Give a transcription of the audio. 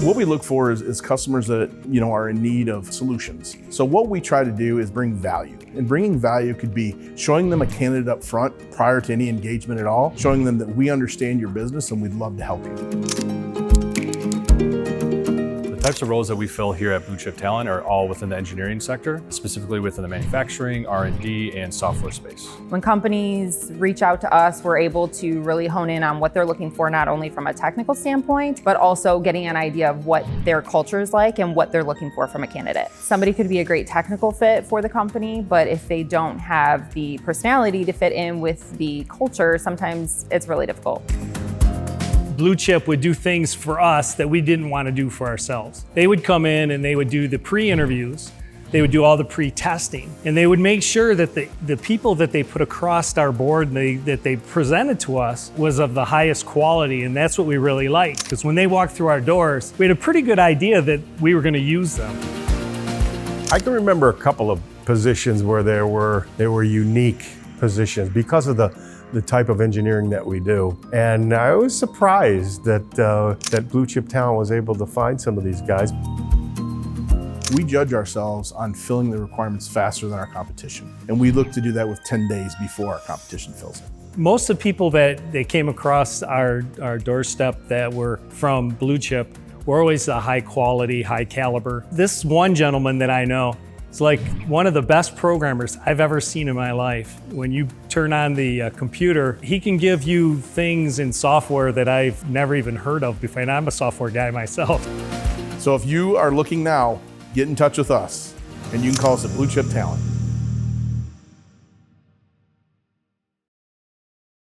What we look for is customers that are in need of solutions. So what we try to do is bring value. And bringing value could be showing them a candidate up front prior to any engagement at all, showing them that we understand your business and we'd love to help you. The types of roles that we fill here at Blue Chip Talent are all within the engineering sector, specifically within the manufacturing, R&D, and software space. When companies reach out to us, we're able to really hone in on what they're looking for, not only from a technical standpoint, but also getting an idea of what their culture is like and what they're looking for from a candidate. Somebody could be a great technical fit for the company, but if they don't have the personality to fit in with the culture, sometimes it's really difficult. Blue Chip would do things for us that we didn't want to do for ourselves. They would come in and they would do the pre-interviews, they would do all the pre-testing, and they would make sure that the people that they put across our board that they presented to us was of the highest quality, and that's what we really liked, because when they walked through our doors, we had a pretty good idea that we were going to use them. I can remember a couple of positions where they were unique positions because of the type of engineering that we do. And I was surprised that Blue Chip Talent was able to find some of these guys. We judge ourselves on filling the requirements faster than our competition. And we look to do that with 10 days before our competition fills it. Most of the people that came across our doorstep that were from Blue Chip were always a high quality, high caliber. This one gentleman that I know, it's like one of the best programmers I've ever seen in my life. When you turn on the computer, he can give you things in software that I've never even heard of before, and I'm a software guy myself. So if you are looking now, get in touch with us, and you can call us at Blue Chip Talent.